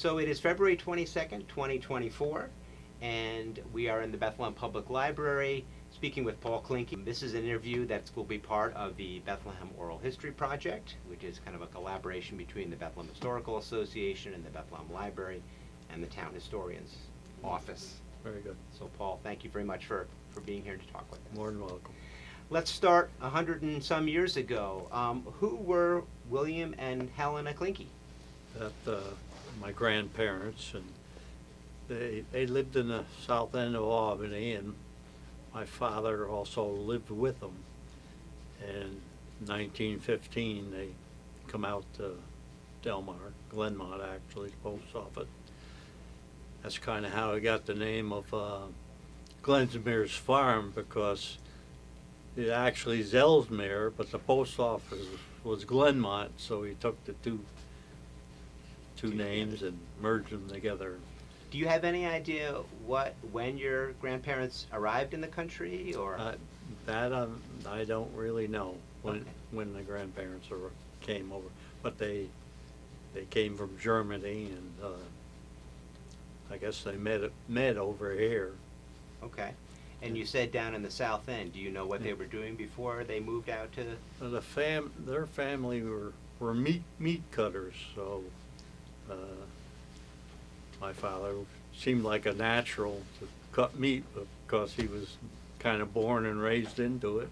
So it is February 22nd, 2024, and we are in the Bethlehem Public Library speaking with Paul Kleinke. This is an interview that will be part of the Bethlehem Oral History Project, which is kind of a collaboration between the Bethlehem Historical Association and the Bethlehem Library and the Town Historian's Office. Very good. So Paul, thank you very much for being here to talk with us. More than welcome. Let's start 100 and some years ago. Who were William and Helena Kleinke? My grandparents, and they lived in the south end of Albany, and my father also lived with them. In 1915, they come out to Glenmont actually, the post office. That's kind of how he got the name of Glensmere's farm, because it actually is Ellesmere, but the post office was Glenmont, so he took the two names and merged them together. Do you have any idea when your grandparents arrived in the country, or? I don't really know Okay. when the grandparents came over, but they came from Germany, and I guess they met over here. Okay. And you said down in the south end. Do you know what they were doing before they moved out to? Their family were meat cutters, so my father seemed like a natural to cut meat because he was kind of born and raised into it,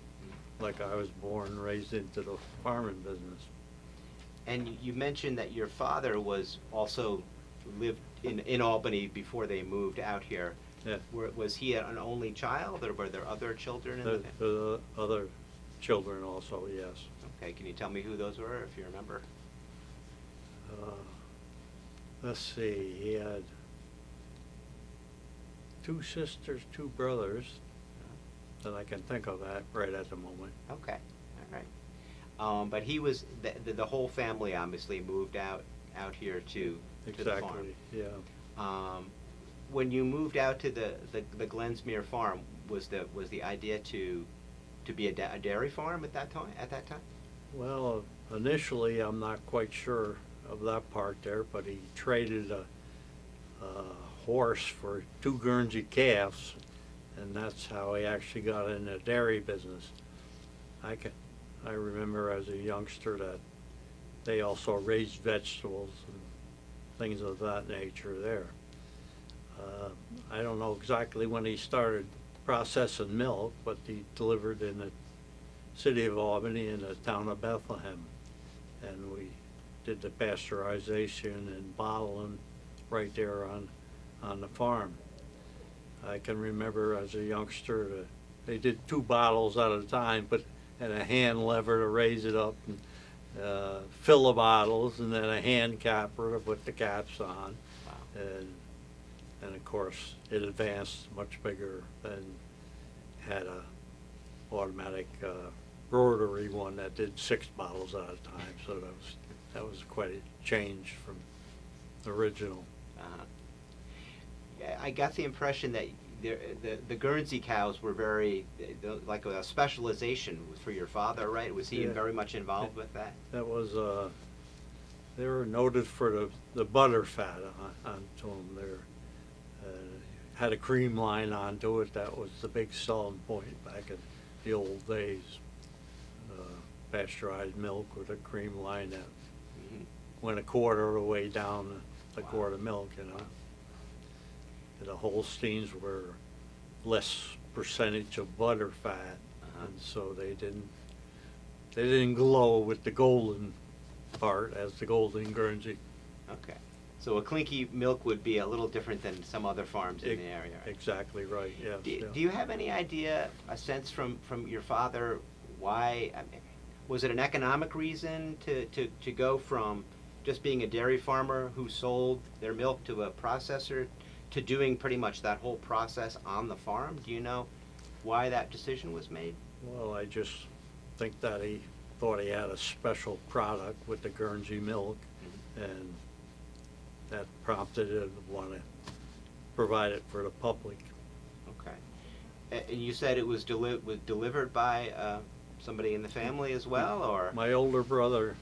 like I was born and raised into the farming business. And you mentioned that your father was also lived in Albany before they moved out here. Yeah. Was he an only child, or were there other children in the family? The other children also, yes. Okay, can you tell me who those were, if you remember? Let's see, he had 2 sisters, 2 brothers, that I can think of that right at the moment. Okay, all right. But he was, the whole family obviously moved out here to the farm. Exactly, yeah. When you moved out to the Glensmere farm, was the idea to be a dairy farm at that time? Well, initially, I'm not quite sure of that part there, but he traded a horse for 2 Guernsey calves, and that's how he actually got in the dairy business. I remember as a youngster that they also raised vegetables and things of that nature there. I don't know exactly when he started processing milk, but he delivered in the city of Albany and the town of Bethlehem, and we did the pasteurization and bottling right there on the farm. I can remember as a youngster they did 2 bottles at a time, but and a hand lever to raise it up and fill the bottles, and then a hand capper to put the caps on. Wow. And of course it advanced much bigger and had a automatic rotary one that did 6 bottles at a time, so that was quite a change from the original. Yeah, I got the impression that the Guernsey cows were very like a specialization for your father, right? Was he very much involved with that? That was they were noted for the butter fat onto them. They had a cream line onto it. That was the big selling point back in the old days. Pasteurized milk with a cream line that went a quarter of the way down the quart of milk, you know. The Holsteins were less percentage of butter fat, and so they didn't glow with the golden part as the golden Guernsey. Okay, so a Kleinke milk would be a little different than some other farms in the area. Right? Exactly right. Yes. Do you have any idea, a sense from your father, why? I mean, was it an economic reason to go from just being a dairy farmer who sold their milk to a processor to doing pretty much that whole process on the farm? Do you know why that decision was made? Well, I just think that he thought he had a special product with the Guernsey milk, and that prompted him to want to provide it for the public. Okay. And you said it was delivered by somebody in the family as well, or? My older brother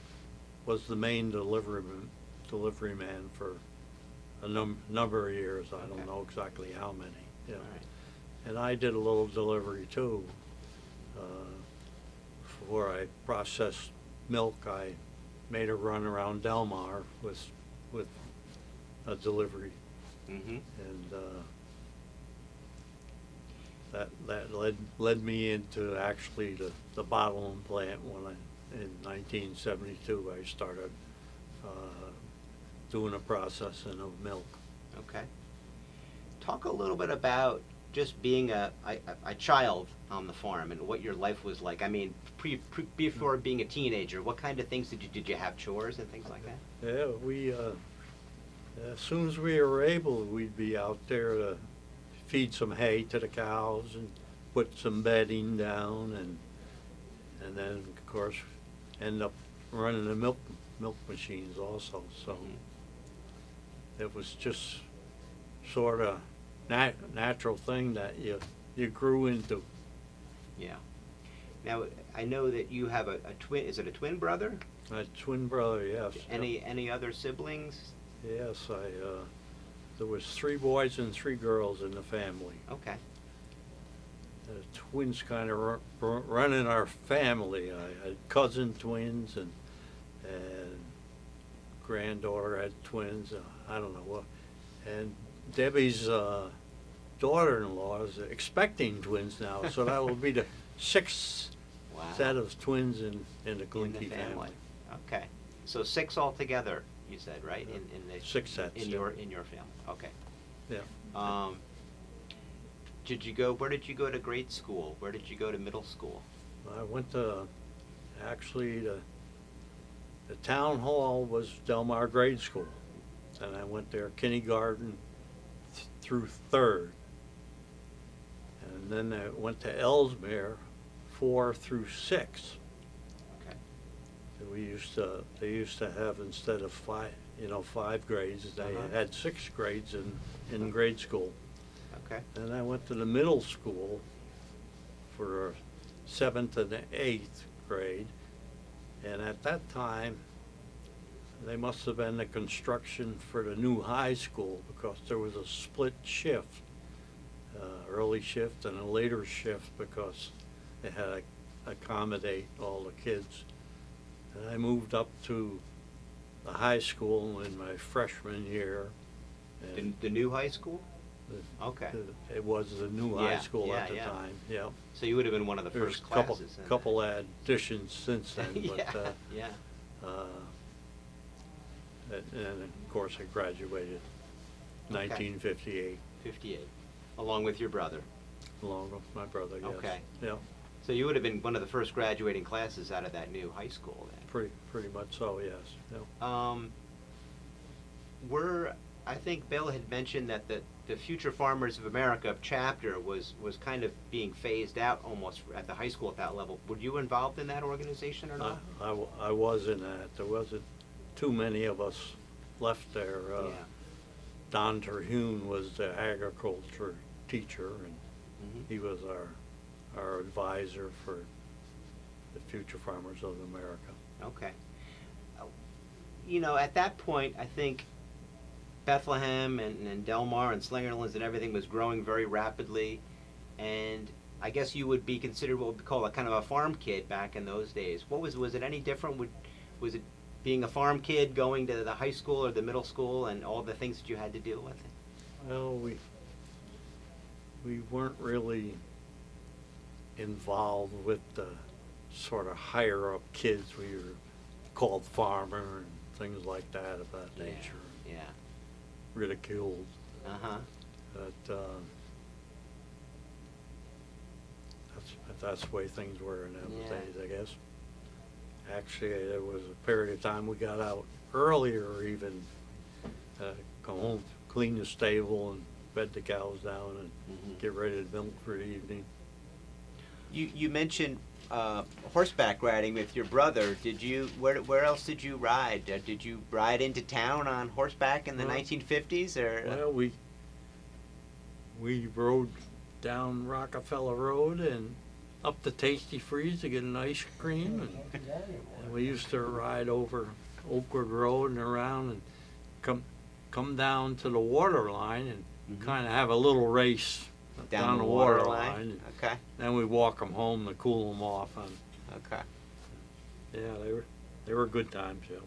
was the main delivery man for number of years. I Okay. don't know exactly how many. Yeah. All right. And I did a little delivery too. Before I processed milk, I made a run around Delmar with a delivery, Mm-hmm. and that led me into actually the bottling plant when in 1972 I started doing the processing of milk. Okay. Talk a little bit about just being a child on the farm and what your life was like. I mean, before being a teenager, what kind of things did you have chores and things like that? Yeah, we as soon as we were able, we'd be out there to feed some hay to the cows and put some bedding down, and then of course end up running the milk machines also. So Mhm. it was just sort of natural thing that you grew into. Yeah. Now, I know that you have a twin. Is it a twin brother? My twin brother, yes. Any other siblings? Yes, there was 3 boys and 3 girls in the family. Okay. The twins kind of running our family. I had cousin twins and granddaughter had twins. I don't know what. And Debbie's daughter-in-law is expecting twins now, so that will be the 6th Wow. set of twins in the In the Kleinke family. family. Okay. So 6 altogether, you said, right? Yeah. In the 6 sets. in yeah. your family. Okay. Yeah. Where did you go to grade school? Where did you go to middle school? I went to, actually, the town hall was Delmar Grade School. And I went there kindergarten through 3rd. And then I went to Ellesmere 4 through 6. Okay. And they used to have, instead of 5 grades, they Uh-huh. had 6 grades in grade school. Okay. And I went to the middle school for 7th and 8th grade. And at that time, they must have been the construction for the new high school, because there was a split shift, early shift and a later shift, because they had to accommodate all the kids. And I moved up to the high school in my freshman year. And The new high school? Okay. It was the new high Yeah, school at the yeah. time, yeah. So you would have been one of the There's first a couple, classes. couple additions since then, Yeah, but, yeah. and of course I graduated 1958, 58, along with your brother. along with my brother, yes. Okay. Yeah, So you would have been one of the first graduating classes out of that new high school then. pretty much so, yes, yeah. I think Bill had mentioned that the Future Farmers of America chapter was kind of being phased out almost at the high school at that level. Were you involved in that organization or not? I was in that. There wasn't too many of us left there. Yeah. Don Terhune was the agriculture teacher, and Mhm. he was our advisor for the Future Farmers of America. Okay. At that point, I think Bethlehem and Delmar and Slingerlands and everything was growing very rapidly, and I guess you would be considered what we call a kind of a farm kid back in those days. Was it any different? Was it being a farm kid going to the high school or the middle school and all the things that you had to deal with? Well, we weren't really involved with the sort of higher up kids. We were called farmer and things like that of that nature. Yeah. Ridiculed. Uh-huh. But that's the way things were in those Yeah. days, I guess. Actually, there was a period of time we got out earlier, even come home, clean the stable and bed the cows down and Mhm. get ready to milk for the evening. You mentioned horseback riding with your brother. Where else did you ride? Did you ride into town on horseback in the 1950s or? Well, we rode down Rockefeller Road and up to Tasty Freeze to get an ice cream, and we used to ride over Oakwood Road and around and come come down to the water line and Mhm. kind of have a little race down the water line. And Okay. then we walk them home to cool them off. And Okay. yeah, they were good times. Yeah.